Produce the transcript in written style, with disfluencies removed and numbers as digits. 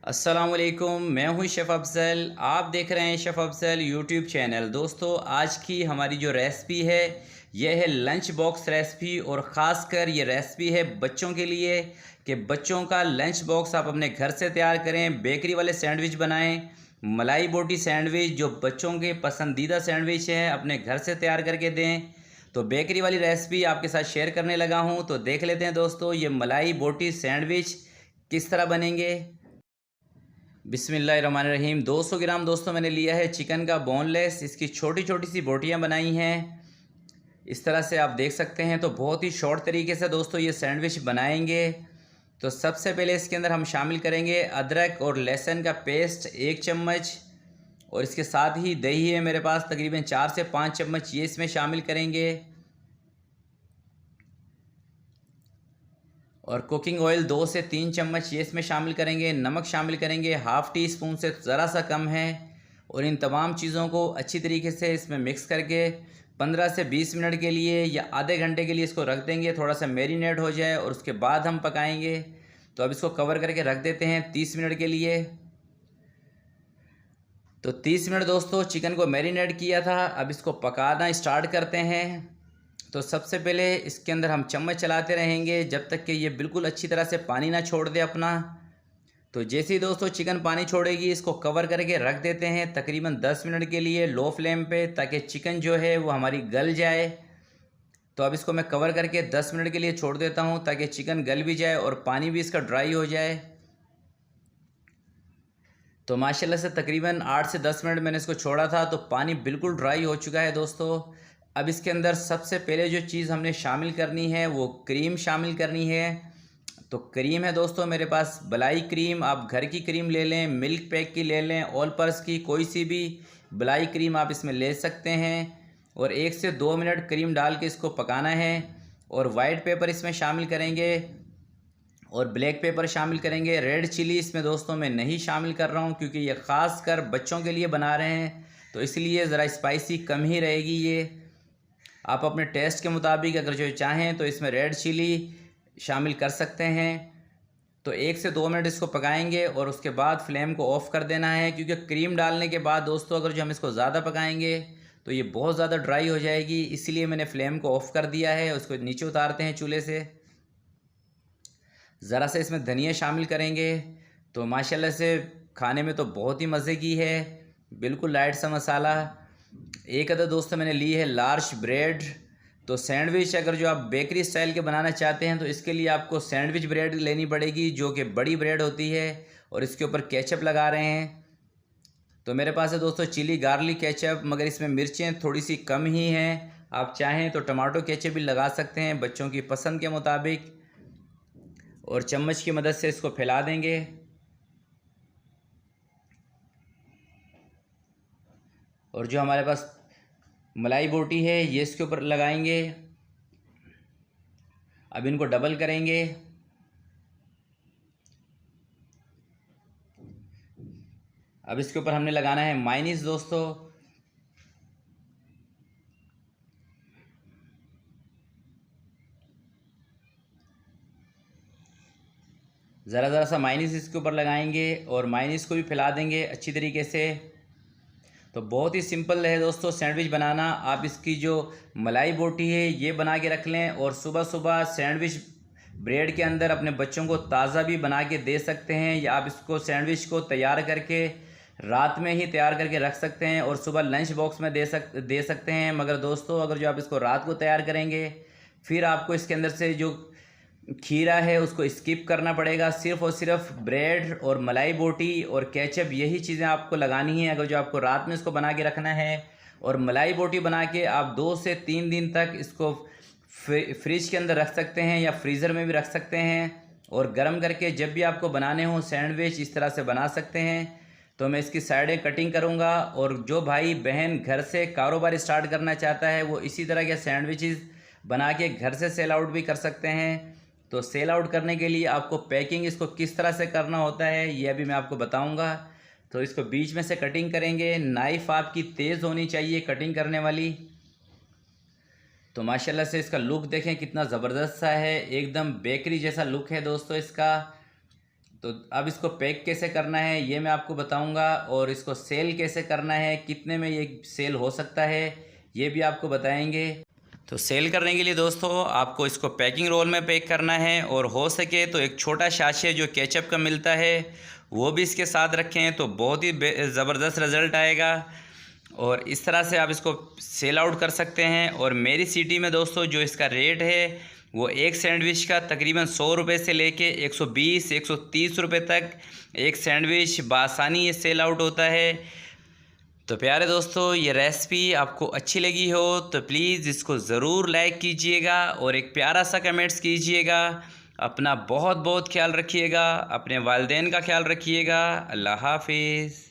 अस्सलामुअलैकुम, मैं हूं शेफ़ अफ़ज़ल। आप देख रहे हैं शेफ़ अफ़ज़ल यूट्यूब चैनल। दोस्तों, आज की हमारी जो रेसिपी है यह है लंच बॉक्स रेसिपी, और ख़ासकर ये रेसिपी है बच्चों के लिए कि बच्चों का लंच बॉक्स आप अपने घर से तैयार करें। बेकरी वाले सैंडविच बनाएं, मलाई बोटी सैंडविच जो बच्चों के पसंदीदा सैंडविच है अपने घर से तैयार करके दें। तो बेकरी वाली रेसिपी आपके साथ शेयर करने लगा हूं, तो देख लेते हैं दोस्तों ये मलाई बोटी सैंडविच किस तरह बनेंगे। बिस्मिल्लाहिर्रहमानिर्रहीम। 200 ग्राम दोस्तों मैंने लिया है चिकन का बोनलेस। इसकी छोटी छोटी सी बोटियां बनाई हैं, इस तरह से आप देख सकते हैं। तो बहुत ही शॉर्ट तरीके से दोस्तों ये सैंडविच बनाएंगे। तो सबसे पहले इसके अंदर हम शामिल करेंगे अदरक और लहसुन का पेस्ट 1 चम्मच, और इसके साथ ही दही है मेरे पास तकरीबन 4 से 5 चम्मच, ये इसमें शामिल करेंगे। और कुकिंग ऑयल 2 से 3 चम्मच ये इसमें शामिल करेंगे। नमक शामिल करेंगे हाफ़ टी स्पून से ज़रा सा कम है। और इन तमाम चीज़ों को अच्छी तरीके से इसमें मिक्स करके 15 से 20 मिनट के लिए या आधे घंटे के लिए इसको रख देंगे, थोड़ा सा मैरिनेट हो जाए, और उसके बाद हम पकाएंगे। तो अब इसको कवर करके रख देते हैं 30 मिनट के लिए। तो 30 मिनट दोस्तों चिकन को मैरिनेट किया था, अब इसको पकाना स्टार्ट करते हैं। तो सबसे पहले इसके अंदर हम चम्मच चलाते रहेंगे जब तक कि ये बिल्कुल अच्छी तरह से पानी ना छोड़ दे अपना। तो जैसे ही दोस्तों चिकन पानी छोड़ेगी इसको कवर करके रख देते हैं तकरीबन 10 मिनट के लिए लो फ्लेम पे, ताकि चिकन जो है वो हमारी गल जाए। तो अब इसको मैं कवर करके 10 मिनट के लिए छोड़ देता हूँ ताकि चिकन गल भी जाए और पानी भी इसका ड्राई हो जाए। तो माशाल्लाह से तकरीबन 8 से 10 मिनट मैंने इसको छोड़ा था, तो पानी बिल्कुल ड्राई हो चुका है दोस्तों। अब इसके अंदर सबसे पहले जो चीज़ हमने शामिल करनी है वो क्रीम शामिल करनी है। तो क्रीम है दोस्तों मेरे पास मलाई क्रीम, आप घर की क्रीम ले लें, मिल्क पैक की ले लें, ऑल पर्स की कोई सी भी मलाई क्रीम आप इसमें ले सकते हैं। और 1 से 2 मिनट क्रीम डाल के इसको पकाना है। और वाइट पेपर इसमें शामिल करेंगे, और ब्लैक पेपर शामिल करेंगे। रेड चिली इसमें दोस्तों मैं नहीं शामिल कर रहा हूँ क्योंकि ये ख़ास कर बच्चों के लिए बना रहे हैं, तो इसलिए ज़रा स्पाइसी कम ही रहेगी ये। आप अपने टेस्ट के मुताबिक अगर जो चाहें तो इसमें रेड चिली शामिल कर सकते हैं। तो 1 से 2 मिनट इसको पकाएंगे और उसके बाद फ्लेम को ऑफ़ कर देना है, क्योंकि क्रीम डालने के बाद दोस्तों अगर जो हम इसको ज़्यादा पकाएंगे तो ये बहुत ज़्यादा ड्राई हो जाएगी, इसलिए मैंने फ्लेम को ऑफ़ कर दिया है। उसको नीचे उतारते हैं चूल्हे से। ज़रा से इसमें धनिया शामिल करेंगे। तो माशाल्लाह से खाने में तो बहुत ही मज़े की है, बिल्कुल लाइट सा मसाला। एक अदद दोस्तों मैंने ली है लार्ज ब्रेड। तो सैंडविच अगर जो आप बेकरी स्टाइल के बनाना चाहते हैं तो इसके लिए आपको सैंडविच ब्रेड लेनी पड़ेगी, जो कि बड़ी ब्रेड होती है, और इसके ऊपर केचप लगा रहे हैं। तो मेरे पास है दोस्तों चिली गार्लिक केचप, मगर इसमें मिर्चें थोड़ी सी कम ही हैं। आप चाहें तो टमाटो केचप भी लगा सकते हैं बच्चों की पसंद के मुताबिक। और चम्मच की मदद से इसको फैला देंगे। और जो हमारे पास मलाई बोटी है ये इसके ऊपर लगाएंगे। अब इनको डबल करेंगे। अब इसके ऊपर हमने लगाना है मायोनीज़ दोस्तों। ज़रा ज़रा सा मायोनीज़ इसके ऊपर लगाएंगे और मायोनीज़ को भी फैला देंगे अच्छी तरीके से। तो बहुत ही सिंपल है दोस्तों सैंडविच बनाना। आप इसकी जो मलाई बोटी है ये बना के रख लें, और सुबह सुबह सैंडविच ब्रेड के अंदर अपने बच्चों को ताज़ा भी बना के दे सकते हैं, या आप इसको सैंडविच को तैयार करके रात में ही तैयार करके रख सकते हैं और सुबह लंच बॉक्स में दे सकते हैं। मगर दोस्तों अगर जो आप इसको रात को तैयार करेंगे फिर आपको इसके अंदर से जो खीरा है उसको स्किप करना पड़ेगा। सिर्फ़ और सिर्फ ब्रेड और मलाई बोटी और केचप यही चीज़ें आपको लगानी है अगर जो आपको रात में इसको बना के रखना है। और मलाई बोटी बना के आप 2 से 3 दिन तक इसको फ्रिज के अंदर रख सकते हैं या फ्रीज़र में भी रख सकते हैं, और गर्म करके जब भी आपको बनाने हो सैंडविच इस तरह से बना सकते हैं। तो मैं इसकी साइडें कटिंग करूँगा, और जो भाई बहन घर से कारोबार स्टार्ट करना चाहता है वो इसी तरह के सैंडविचेस बना के घर से सेल आउट भी कर सकते हैं। तो सेल आउट करने के लिए आपको पैकिंग इसको किस तरह से करना होता है ये अभी मैं आपको बताऊंगा। तो इसको बीच में से कटिंग करेंगे। नाइफ़ आपकी तेज़ होनी चाहिए कटिंग करने वाली। तो माशाल्लाह से इसका लुक देखें कितना ज़बरदस्त सा है, एकदम बेकरी जैसा लुक है दोस्तों इसका। तो अब इसको पैक कैसे करना है ये मैं आपको बताऊंगा, और इसको सेल कैसे करना है, कितने में ये सेल हो सकता है ये भी आपको बताएंगे। तो सेल करने के लिए दोस्तों आपको इसको पैकिंग रोल में पैक करना है, और हो सके तो एक छोटा साशे जो केचप का मिलता है वो भी इसके साथ रखें तो बहुत ही ज़बरदस्त रिज़ल्ट आएगा। और इस तरह से आप इसको सेल आउट कर सकते हैं। और मेरी सिटी में दोस्तों जो इसका रेट है वो एक सैंडविच का तकरीबन 100 रुपये से लेके 120 130 रुपये तक एक सैंडविच बासानी ये सेल आउट होता है। तो प्यारे दोस्तों ये रेसिपी आपको अच्छी लगी हो तो प्लीज़ इसको ज़रूर लाइक कीजिएगा और एक प्यारा सा कमेंट्स कीजिएगा। अपना बहुत बहुत ख्याल रखिएगा, अपने वालिदैन का ख्याल रखिएगा। अल्लाह हाफिज़।